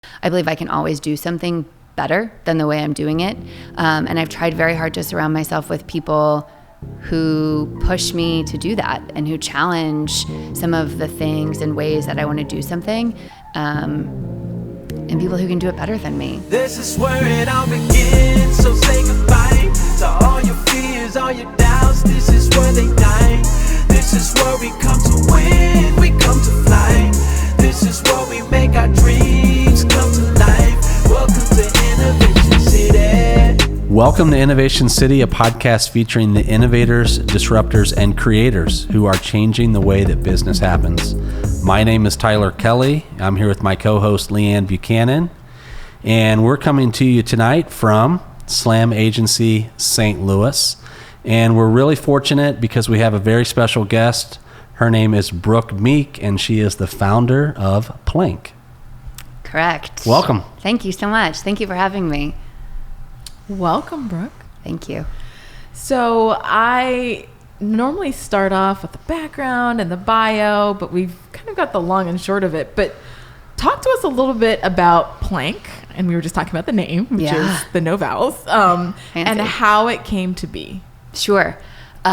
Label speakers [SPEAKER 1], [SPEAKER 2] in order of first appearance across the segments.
[SPEAKER 1] I believe I can always do something better than the way I'm doing it. And I've tried very hard to surround myself with people who push me to do that and who challenge some of the things and ways that I want to do something, and people who can do it better than me.
[SPEAKER 2] This is where it all begins, so say goodbye to all your fears, all your doubts. This is where they die. This is where we come to win, we come to fly. This is where we make our dreams come to life. Welcome to Innovation City.
[SPEAKER 3] Welcome to Innovation City, a podcast featuring the innovators, disruptors, and creators who are changing the way that business happens. My name is Tyler Kelly. I'm here with my co-host Leanne Buchanan, and we're coming to you tonight from Slam Agency St. Louis. And we're really fortunate because we have a very special guest. Her name is Brooke Meek, and she is the founder of PLNK.
[SPEAKER 1] Correct.
[SPEAKER 3] Welcome.
[SPEAKER 1] Thank you so much. Thank you for having me.
[SPEAKER 4] Welcome, Brooke.
[SPEAKER 1] Thank you.
[SPEAKER 4] So I normally start off with the background and the bio, but we've kind of got the long and short of it. But talk to us a little bit about PLNK, and we were just talking about the name, which is the no vowels, and how it came to be.
[SPEAKER 1] Sure. So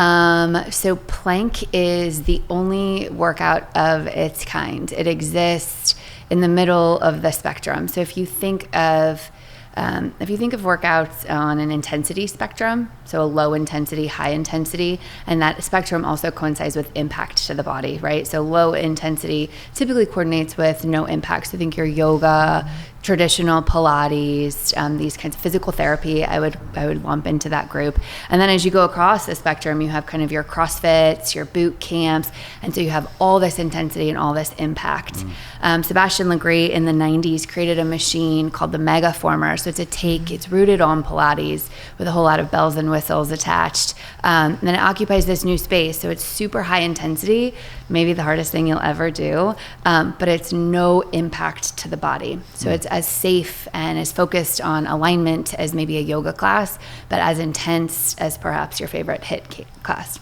[SPEAKER 1] PLNK is the only workout of its kind. It exists in the middle of the spectrum. So if you think of workouts on an intensity spectrum, so a low intensity, high intensity, and that spectrum also coincides with impact to the body, right? So low intensity typically coordinates with no impact. So think your yoga, traditional Pilates, these kinds of physical therapy, I would lump into that group. And then as you go across the spectrum, you have kind of your CrossFits, your boot camps, and so you have all this intensity and all this impact. Sebastian Legree in the 90s created a machine called the Reformer. So it's rooted on Pilates with a whole lot of bells and whistles attached. And then it occupies this new space. So it's super high intensity, maybe the hardest thing you'll ever do, but it's no impact to the body. So it's as safe and as focused on alignment as maybe a yoga class, but as intense as perhaps your favorite HIIT class.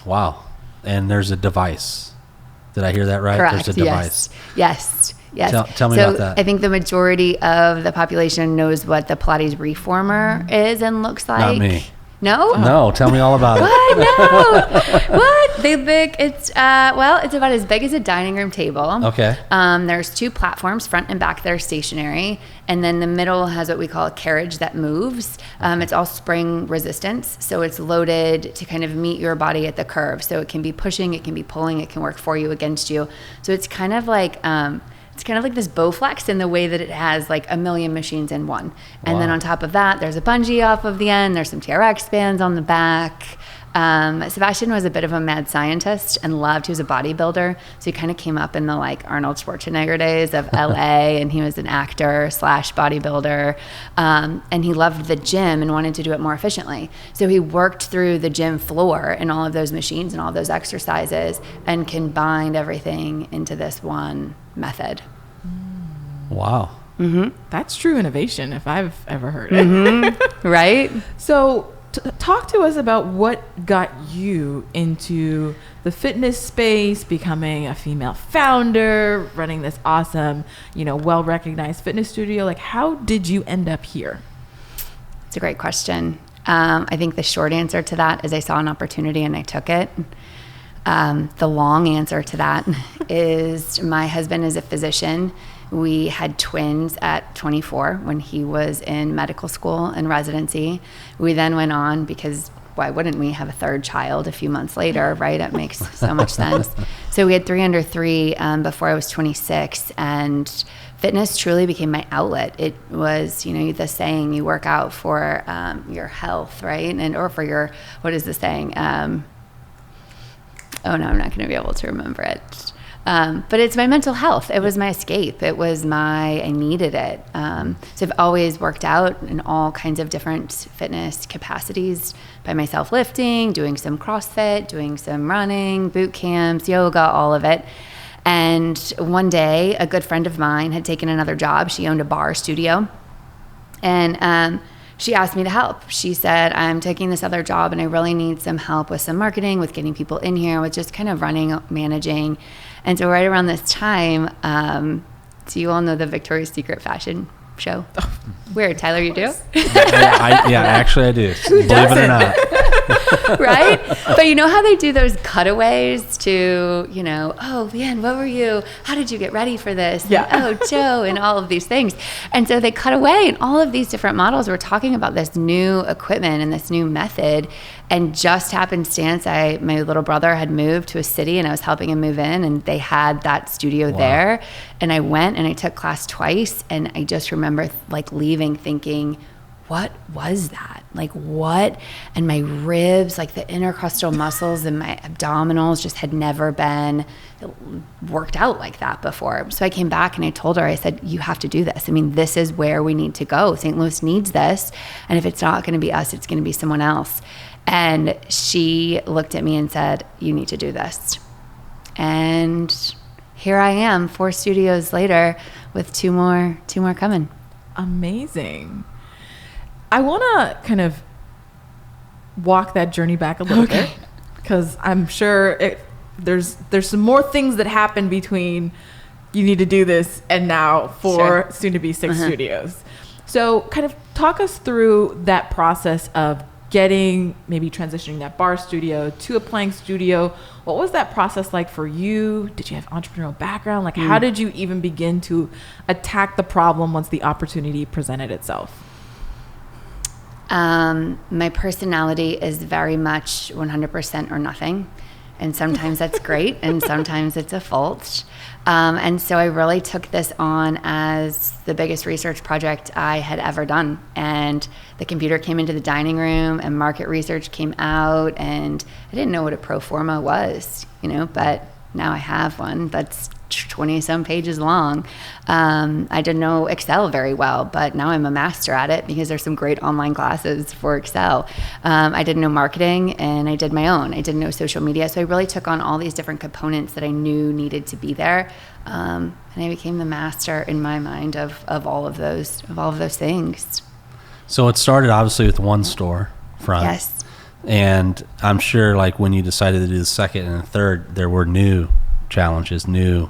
[SPEAKER 3] Wow. And there's a device. Did I hear that right?
[SPEAKER 1] Correct.
[SPEAKER 3] There's a device.
[SPEAKER 1] Yes.
[SPEAKER 3] Tell me about that.
[SPEAKER 1] I think the majority of the population knows what the Pilates Reformer is and looks like.
[SPEAKER 3] Not me.
[SPEAKER 1] No?
[SPEAKER 3] No, tell me all about it.
[SPEAKER 1] What? No. What? It's about as big as a dining room table.
[SPEAKER 3] Okay.
[SPEAKER 1] There's two platforms, front and back, that are stationary. And then the middle has what we call a carriage that moves. It's all spring resistance. So it's loaded to kind of meet your body at the curve. So it can be pushing, it can be pulling, it can work for you, against you. So it's kind of like this Bowflex in the way that it has like a million machines in one. And
[SPEAKER 3] Wow.
[SPEAKER 1] Then on top of that, there's a bungee off of the end. There's some TRX bands on the back. Sebastian was a bit of a mad scientist and he was a bodybuilder. So he kind of came up in the like Arnold Schwarzenegger days of LA, and he was an actor / bodybuilder. And he loved the gym and wanted to do it more efficiently. So he worked through the gym floor and all of those machines and all those exercises and combined everything into this one method.
[SPEAKER 3] Wow.
[SPEAKER 1] Mm-hmm.
[SPEAKER 4] That's true innovation if I've ever heard it.
[SPEAKER 1] Mm-hmm. Right?
[SPEAKER 4] So talk to us about what got you into the fitness space, becoming a female founder, running this awesome, well-recognized fitness studio. Like, how did you end up here?
[SPEAKER 1] It's a great question. I think the short answer to that is I saw an opportunity and I took it. The long answer to that is my husband is a physician. We had twins at 24 when he was in medical school and residency. We then went on, because why wouldn't we have a third child a few months later, right? It makes so much sense. So we had 3 under 3 before I was 26, and fitness truly became my outlet. It was, the saying, you work out for your health, right? Or for your, what is the saying? I'm not going to be able to remember it. But it's my mental health. It was my escape. I needed it. So I've always worked out in all kinds of different fitness capacities by myself, lifting, doing some CrossFit, doing some running, boot camps, yoga, all of it. And one day, a good friend of mine had taken another job. She owned a bar studio. And she asked me to help. She said, I'm taking this other job and I really need some help with some marketing, with getting people in here, with just kind of running, managing. And so right around this time, Do you all know the Victoria's Secret fashion show? Weird. Tyler, you do?
[SPEAKER 3] Actually I do. Believe it or not.
[SPEAKER 1] Right? But you know how they do those cutaways to, oh, Leanne, what were you? How did you get ready for this?
[SPEAKER 4] Yeah.
[SPEAKER 1] And, oh, Joe, and all of these things. And so they cut away, and all of these different models were talking about this new equipment and this new method. And just happenstance, my little brother had moved to a city, and I was helping him move in, and they had that studio there. And I went and I took class twice, and I just remember leaving thinking, what was that? What? And my ribs, the intercostal muscles and my abdominals just had never been worked out like that before. So I came back and I told her, I said, you have to do this. I mean, this is where we need to go. St. Louis needs this. And if it's not going to be us, it's going to be someone else. And she looked at me and said, you need to do this. And here I am 4 studios later with two more coming.
[SPEAKER 4] Amazing. I want to kind of walk that journey back a little bit, because I'm sure there's some more things that happen between you need to do this and now for soon to be 6 studios. So kind of talk us through that process of maybe transitioning that bar studio to a plank studio. What was that process like for you? Did you have entrepreneurial background? How did you even begin to attack the problem once the opportunity presented itself?
[SPEAKER 1] My personality is very much 100% or nothing. And sometimes that's great, and sometimes it's a fault. And so I really took this on as the biggest research project I had ever done. And the computer came into the dining room, and market research came out, and I didn't know what a pro forma was, but now I have one that's 20-some pages long. I didn't know Excel very well, but now I'm a master at it because there's some great online classes for Excel. I didn't know marketing, and I did my own. I didn't know social media, so I really took on all these different components that I knew needed to be there, and I became the master in my mind of all of those things.
[SPEAKER 3] So it started obviously with one store front.
[SPEAKER 1] Yes.
[SPEAKER 3] And I'm sure when you decided to do the second and the third, there were new challenges, new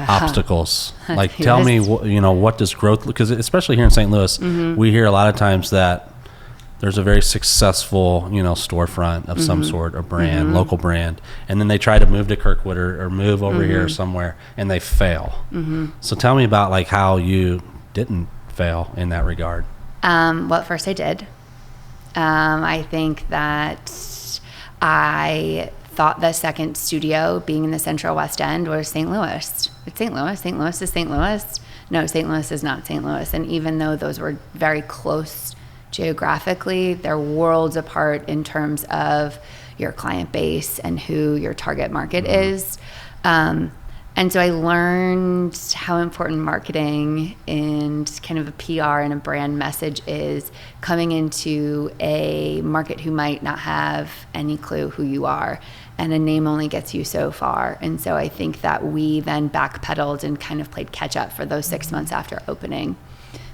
[SPEAKER 3] obstacles. Tell me, what does growth, because especially here in St. Louis, we hear a lot of times that there's a very successful, storefront of some sort, a brand, local brand, and then they try to move to Kirkwood or move over here somewhere, and they fail. So tell me about how you didn't fail in that regard.
[SPEAKER 1] Well, at first I did. I think that I thought the second studio, being in the Central West End, was St. Louis. It's St. Louis. St. Louis is St. Louis. No, St. Louis is not St. Louis. And even though those were very close geographically, they're worlds apart in terms of your client base and who your target market is. And so I learned how important marketing and kind of a PR and a brand message is coming into a market who might not have any clue who you are. And a name only gets you so far. And so I think that we then backpedaled and kind of played catch up for those 6 months after opening.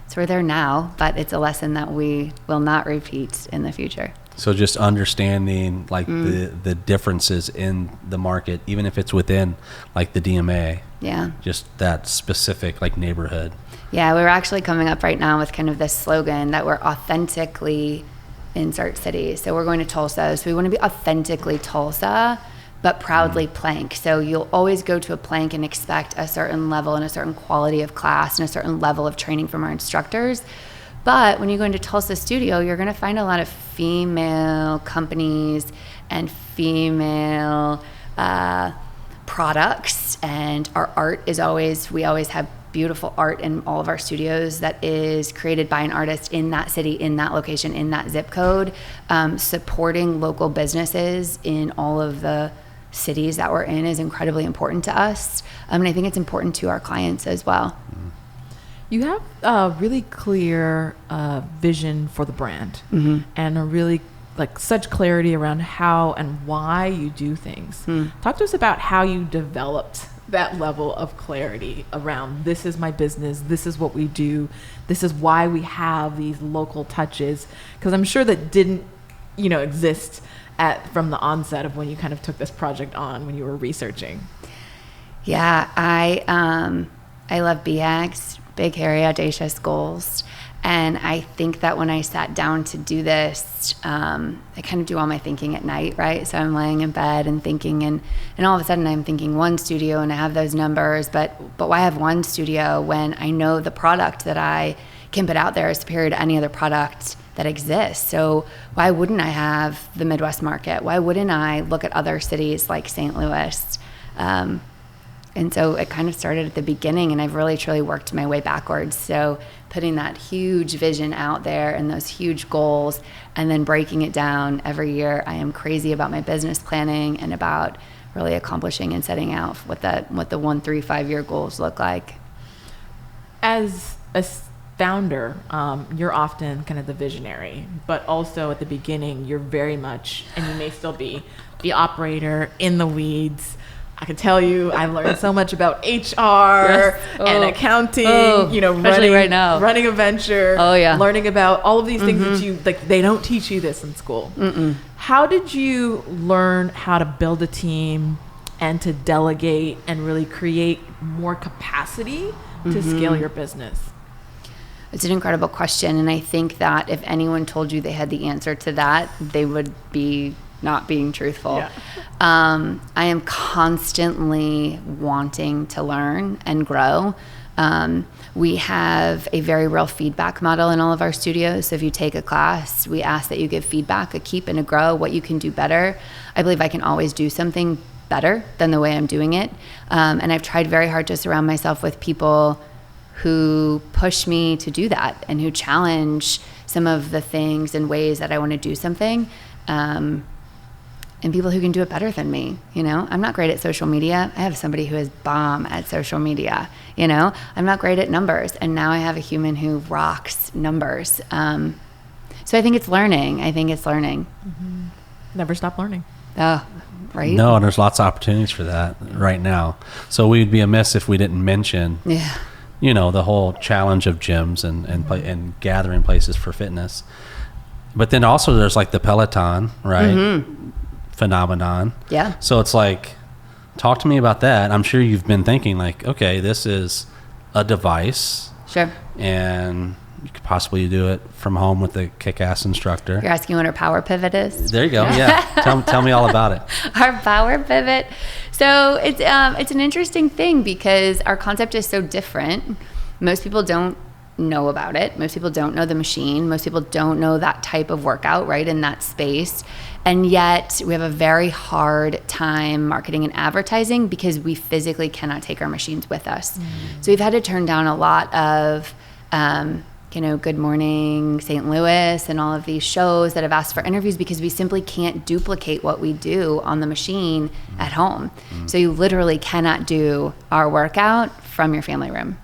[SPEAKER 1] So we're there now, but it's a lesson that we will not repeat in the future.
[SPEAKER 3] So just understanding the differences in the market, even if it's within the DMA.
[SPEAKER 1] Yeah.
[SPEAKER 3] Just that specific neighborhood.
[SPEAKER 1] Yeah, we're actually coming up right now with kind of this slogan that we're authentically insert city. So we're going to Tulsa. So we want to be authentically Tulsa, but proudly plank. So you'll always go to a plank and expect a certain level and a certain quality of class and a certain level of training from our instructors. But when you go into Tulsa Studio, you're going to find a lot of female companies and female products. And our art is we always have beautiful art in all of our studios that is created by an artist in that city, in that location, in that zip code, supporting local businesses in all of the cities that we're in is incredibly important to us. And I think it's important to our clients as well.
[SPEAKER 4] You have a really clear vision for the brand and a really such clarity around how and why you do things. Talk to us about how you developed that level of clarity around this is my business, this is what we do, this is why we have these local touches, because I'm sure that didn't exist from the onset of when you kind of took this project on when you were researching.
[SPEAKER 1] Yeah, I I love BHAGs, big, hairy, audacious goals. And I think that when I sat down to do this, I kind of do all my thinking at night, right? So I'm laying in bed and thinking, and all of a sudden I'm thinking one studio and I have those numbers, but why have one studio when I know the product that I can put out there is superior to any other product that exists? So why wouldn't I have the Midwest market? Why wouldn't I look at other cities like St. Louis? And so it kind of started at the beginning, and I've really truly worked my way backwards. So putting that huge vision out there and those huge goals, and then breaking it down every year. I am crazy about my business planning and about really accomplishing and setting out what the 1, 3, 5 year goals look like.
[SPEAKER 4] As a founder, you're often kind of the visionary, but also at the beginning, you're very much, and you may still be, the operator in the weeds. I can tell you, I learned so much about HR and accounting,
[SPEAKER 1] especially right now.
[SPEAKER 4] Running a venture, learning about all of these things that you, like, they don't teach you this in school. How did you learn how to build a team and to delegate and really create more capacity to scale your business?
[SPEAKER 1] It's an incredible question. And I think that if anyone told you they had the answer to that, they would be not being truthful.
[SPEAKER 4] Yeah.
[SPEAKER 1] I am constantly wanting to learn and grow. We have a very real feedback model in all of our studios. So if you take a class, we ask that you give feedback, a keep and a grow, what you can do better. I believe I can always do something better than the way I'm doing it. And I've tried very hard to surround myself with people who push me to do that and who challenge some of the things and ways that I want to do something. And people who can do it better than me. I'm not great at social media. I have somebody who is bomb at social media. I'm not great at numbers, and now I have a human who rocks numbers. So I think it's learning.
[SPEAKER 4] Never stop learning.
[SPEAKER 1] Oh, right.
[SPEAKER 3] No, and there's lots of opportunities for that right now. So we'd be amiss if we didn't mention, the whole challenge of gyms and gathering places for fitness. But then also there's like the Peloton, right? Phenomenon.
[SPEAKER 1] Yeah.
[SPEAKER 3] So it's like, talk to me about that. I'm sure you've been thinking like, okay, this is a device.
[SPEAKER 1] Sure.
[SPEAKER 3] And you could possibly do it from home with a kick-ass instructor.
[SPEAKER 1] You're asking what our power pivot is?
[SPEAKER 3] There you go. Yeah. tell me all about it.
[SPEAKER 1] Our power pivot. So it's an interesting thing because our concept is so different. Most people don't know about it. Most people don't know the machine. Most people don't know that type of workout, right, in that space. And yet we have a very hard time marketing and advertising because we physically cannot take our machines with us. So we've had to turn down a lot of, Good Morning St. Louis and all of these shows that have asked for interviews because we simply can't duplicate what we do on the machine at home. So you literally cannot do our workout from your family room.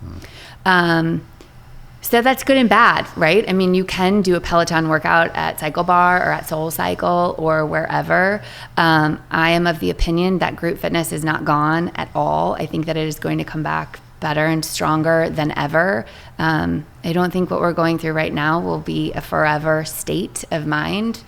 [SPEAKER 1] So that's good and bad, right? I mean, you can do a Peloton workout at Cycle Bar or at Soul Cycle or wherever. I am of the opinion that group fitness is not gone at all. I think that it is going to come back better and stronger than ever. I don't think what we're going through right now will be a forever state of mind.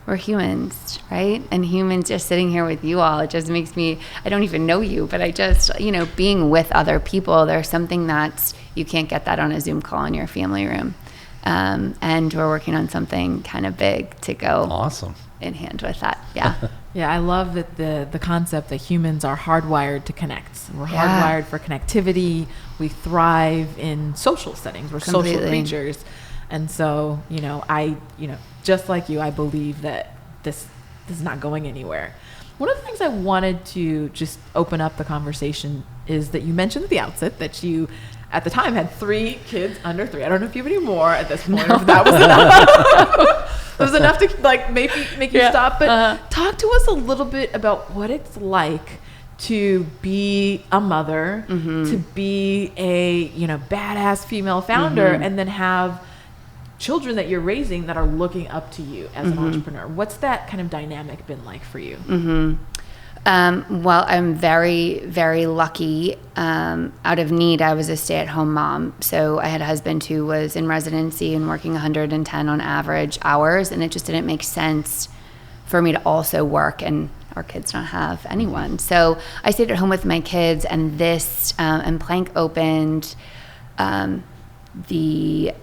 [SPEAKER 1] We're humans, right? And humans just sitting here with you all, it just makes me, I don't even know you, but I just, being with other people, there's something that's, you can't get that on a Zoom call in your family room. And we're working on something kind of big to go
[SPEAKER 3] awesome
[SPEAKER 1] in hand with that. Yeah.
[SPEAKER 4] Yeah, I love that the concept that humans are hardwired to connect. We're hardwired for connectivity. We thrive in social settings. We're social creatures. And so, just like you, I believe that this is not going anywhere. One of the things I wanted to just open up the conversation is that you mentioned at the outset that you, at the time, had 3 kids under 3. I don't know if you have any more at this point, or if that was enough. It was enough to make you stop. But talk to us a little bit about what it's like to be a mother, to be a badass female founder, and then have children that you're raising that are looking up to you as an entrepreneur. What's that kind of dynamic been like for you?
[SPEAKER 1] Well, I'm very, very lucky. Out of need, I was a stay-at-home mom. So I had a husband who was in residency and working 110 on average hours, and it just didn't make sense for me to also work and our kids don't have anyone. So I stayed at home with my kids, and and Plank opened the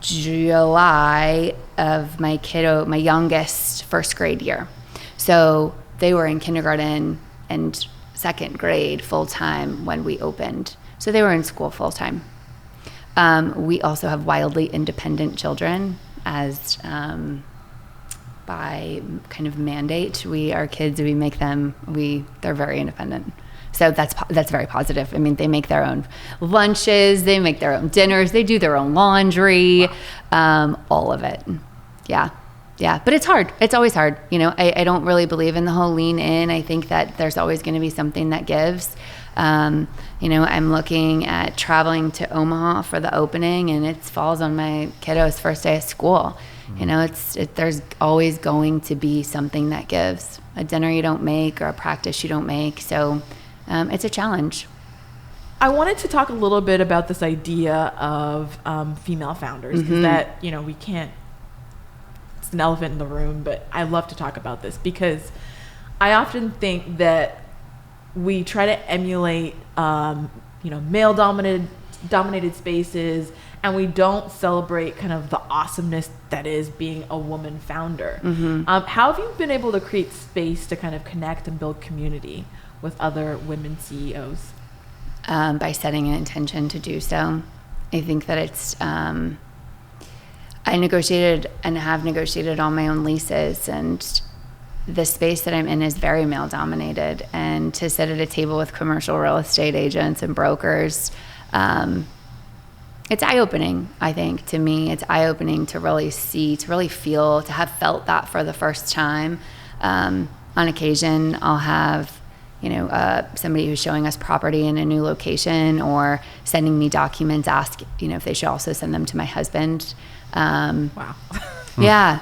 [SPEAKER 1] July of my youngest first grade year. So they were in kindergarten and second grade full time when we opened. So they were in school full time. We also have wildly independent children, as by kind of mandate. Our kids, they're very independent. So that's very positive. I mean, they make their own lunches, they make their own dinners, they do their own laundry, all of it. Yeah. But it's hard. It's always hard. I don't really believe in the whole lean in. I think that there's always going to be something that gives. I'm looking at traveling to Omaha for the opening, and it falls on my kiddo's first day of school. There's always going to be something that gives. A dinner you don't make or a practice you don't make. So it's a challenge.
[SPEAKER 4] I wanted to talk a little bit about this idea of female founders, because that, we can't, it's an elephant in the room, but I love to talk about this because I often think that we try to emulate, male dominated spaces, and we don't celebrate kind of the awesomeness that is being a woman founder. How have you been able to create space to kind of connect and build community with other women CEOs?
[SPEAKER 1] By setting an intention to do so. I think that it's, I negotiated and have negotiated all my own leases, and the space that I'm in is very male dominated. And to sit at a table with commercial real estate agents and brokers, it's eye-opening, I think, to me. It's eye-opening to really see, to really feel, to have felt that for the first time. On occasion, I'll have somebody who's showing us property in a new location or sending me documents, ask, if they should also send them to my husband.
[SPEAKER 4] Wow.
[SPEAKER 1] Yeah.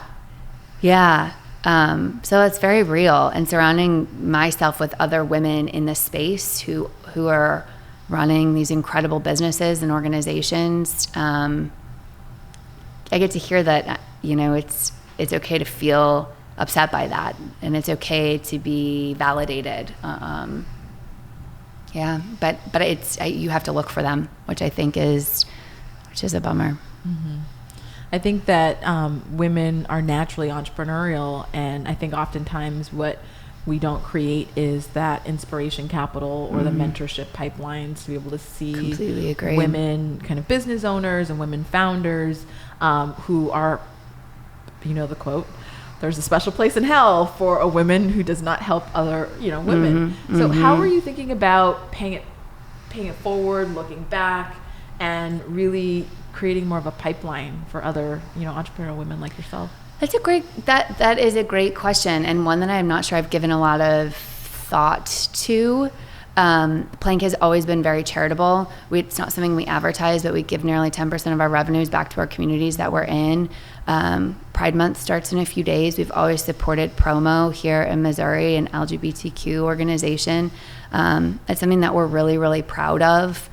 [SPEAKER 1] So it's very real, and surrounding myself with other women in the space who are running these incredible businesses and organizations. I get to hear that, it's okay to feel upset by that, and it's okay to be validated. But you have to look for them, which I think is a bummer.
[SPEAKER 4] I think that women are naturally entrepreneurial, and I think oftentimes what we don't create is that inspiration capital or the mentorship pipelines to be able to see
[SPEAKER 1] Completely agree.
[SPEAKER 4] Women kind of business owners and women founders who are, the quote, there's a special place in hell for a woman who does not help other, women. So how are you thinking about paying it forward, looking back, and really creating more of a pipeline for other, entrepreneurial women like yourself?
[SPEAKER 1] That is a great question, and one that I'm not sure I've given a lot of thought to. Plank has always been very charitable. It's not something we advertise, but we give nearly 10% of our revenues back to our communities that we're in. Pride Month starts in a few days. We've always supported Promo here in Missouri, an LGBTQ organization. It's something that we're really, really proud of.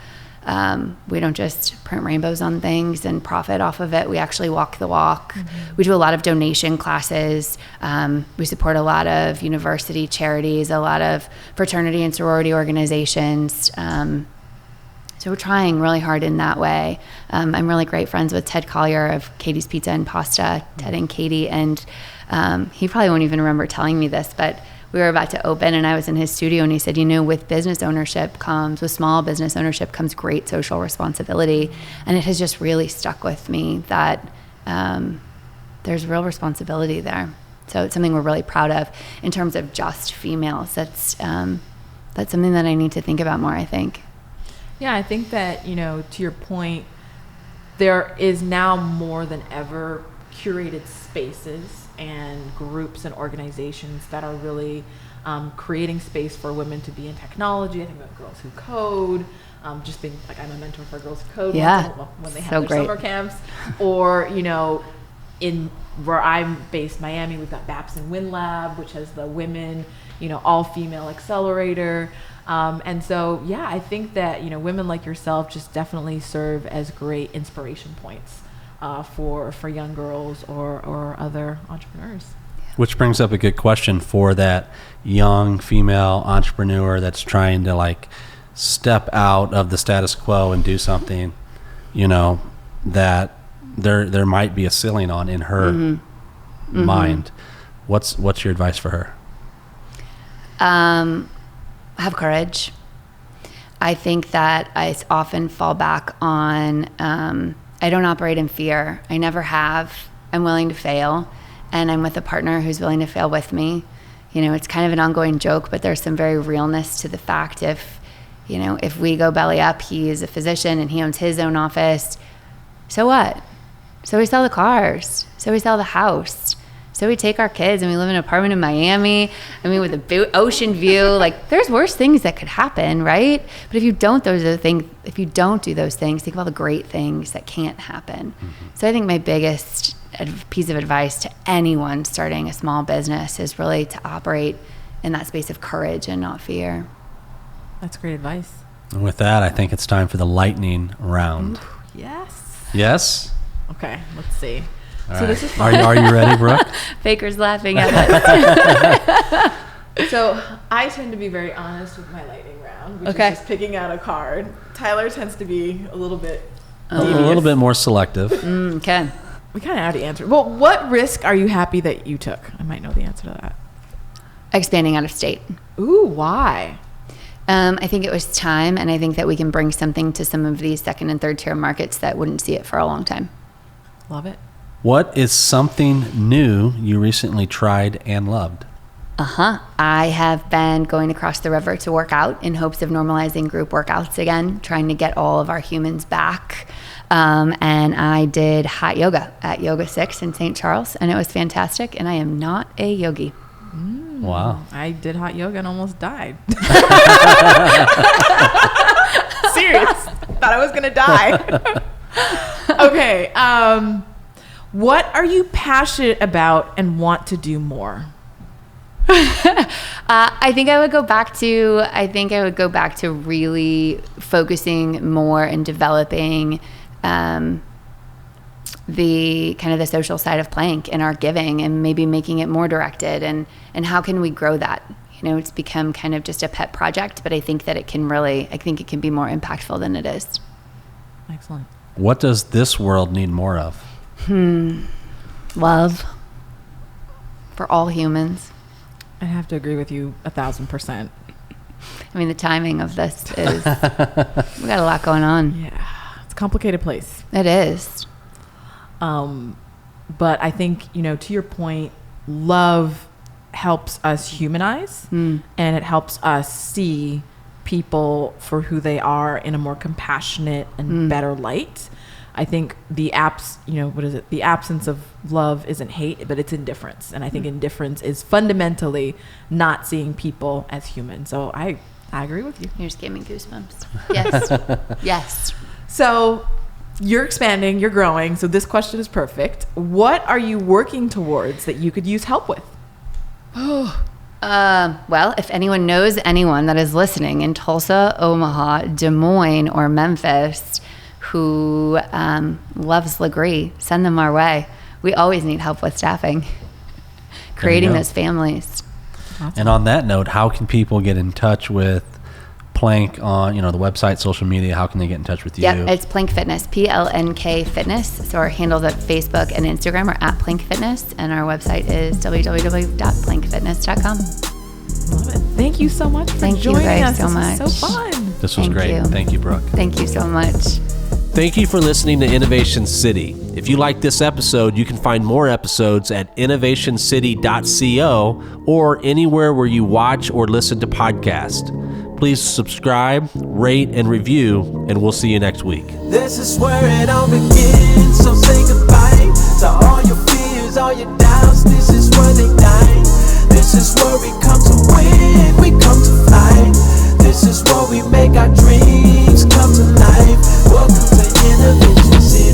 [SPEAKER 1] We don't just print rainbows on things and profit off of it. We actually walk the walk. We do a lot of donation classes. We support a lot of university charities, a lot of fraternity and sorority organizations. So we're trying really hard in that way. I'm really great friends with Ted Collier of Katie's Pizza and Pasta, Ted and Katie, and he probably won't even remember telling me this, but we were about to open and I was in his studio and he said, with small business ownership comes great social responsibility. And it has just really stuck with me that there's real responsibility there. So it's something we're really proud of in terms of just females. That's something that I need to think about more, I think.
[SPEAKER 4] Yeah, I think that, to your point, there is now more than ever curated spaces and groups and organizations that are really creating space for women to be in technology. I think about Girls Who Code, just being like, I'm a mentor for Girls Who Code when they have their summer camps, or in where I'm based, Miami, we've got BAPS and Win Lab, which has the women, all female accelerator. And so, I think that, women like yourself just definitely serve as great inspiration points for young girls or other entrepreneurs.
[SPEAKER 3] Which brings up a good question for that young female entrepreneur that's trying to like step out of the status quo and do something, you know, that there might be a ceiling on in her mind. What's your advice for her?
[SPEAKER 1] Have courage. I think that I often fall back on, I don't operate in fear. I never have. I'm willing to fail, and I'm with a partner who's willing to fail with me. You know, it's kind of an ongoing joke, but there's some very realness to the fact if we go belly up, he is a physician and he owns his own office. So what? So we sell the cars. So we sell the house. So we take our kids and we live in an apartment in Miami. I mean, with a ocean view, like there's worse things that could happen, right? But if you don't do those things, think of all the great things that can't happen. So I think my biggest piece of advice to anyone starting a small business is really to operate in that space of courage and not fear.
[SPEAKER 4] That's great advice.
[SPEAKER 3] And with that, I think it's time for the lightning round.
[SPEAKER 4] Ooh, yes.
[SPEAKER 3] Yes?
[SPEAKER 4] Okay, let's see.
[SPEAKER 3] All
[SPEAKER 4] so
[SPEAKER 3] right.
[SPEAKER 4] this is fun.
[SPEAKER 3] Are you ready, Brooke?
[SPEAKER 1] Baker's laughing at us.
[SPEAKER 4] So I tend to be very honest with my lightning round, which
[SPEAKER 1] Okay.
[SPEAKER 4] is just picking out a card. Tyler tends to be a little bit
[SPEAKER 3] A little bit more selective.
[SPEAKER 1] Okay.
[SPEAKER 4] We kind of already answered. Well, what risk are you happy that you took? I might know the answer to that.
[SPEAKER 1] Expanding out of state.
[SPEAKER 4] Ooh, why?
[SPEAKER 1] I think it was time, and I think that we can bring something to some of these second and third tier markets that wouldn't see it for a long time.
[SPEAKER 4] Love it.
[SPEAKER 3] What is something new you recently tried and loved?
[SPEAKER 1] I have been going across the river to work out in hopes of normalizing group workouts again, trying to get all of our humans back. And I did hot yoga at Yoga 6 in St. Charles, and it was fantastic, and I am not a yogi.
[SPEAKER 3] Wow.
[SPEAKER 4] I did hot yoga and almost died. Serious. Thought I was going to die. Okay. What are you passionate about and want to do more?
[SPEAKER 1] I think I would go back to really focusing more and developing the kind of the social side of Plank and our giving, and maybe making it more directed, and how can we grow that? You know, it's become kind of just a pet project, but I think that it can be more impactful than it is.
[SPEAKER 4] Excellent.
[SPEAKER 3] What does this world need more of?
[SPEAKER 1] Love for all humans.
[SPEAKER 4] I have to agree with you 1,000%.
[SPEAKER 1] I mean, the timing of this is, we got a lot going on.
[SPEAKER 4] Yeah. It's a complicated place.
[SPEAKER 1] It is.
[SPEAKER 4] But I think, to your point, love helps us humanize, and it helps us see people for who they are in a more compassionate and better light. I think the the absence of love isn't hate, but it's indifference. And I think indifference is fundamentally not seeing people as human. So I agree with you.
[SPEAKER 1] You just gave me goosebumps. Yes. Yes.
[SPEAKER 4] So you're expanding, you're growing. So this question is perfect. What are you working towards that you could use help with?
[SPEAKER 1] Well, if anyone knows anyone that is listening in Tulsa, Omaha, Des Moines, or Memphis who loves Legree, send them our way. We always need help with staffing, creating those families.
[SPEAKER 4] Awesome.
[SPEAKER 3] And on that note, how can people get in touch with Plank on, the website, social media? How can they get in touch with you?
[SPEAKER 1] Yeah, it's Plank Fitness, PLNK Fitness. So our handles at Facebook and Instagram are at Plank Fitness, and our website is www.plankfitness.com.
[SPEAKER 4] Love it. Thank you so much for
[SPEAKER 1] Thank you
[SPEAKER 4] joining
[SPEAKER 1] guys
[SPEAKER 4] us.
[SPEAKER 1] so much.
[SPEAKER 4] This was so fun.
[SPEAKER 3] This was
[SPEAKER 1] Thank
[SPEAKER 3] great.
[SPEAKER 1] you.
[SPEAKER 3] Thank you, Brooke.
[SPEAKER 1] Thank you so much.
[SPEAKER 3] Thank you for listening to Innovation City. If you like this episode, you can find more episodes at innovationcity.co or anywhere where you watch or listen to podcasts. Please subscribe, rate, and review, and we'll see you next week.
[SPEAKER 2] This is where it all begins, so say goodbye to all your fears, all your doubts. This is where they die. This is where we come to win, we come to fly. This is where we make our dreams come to life. Welcome to Innovation City.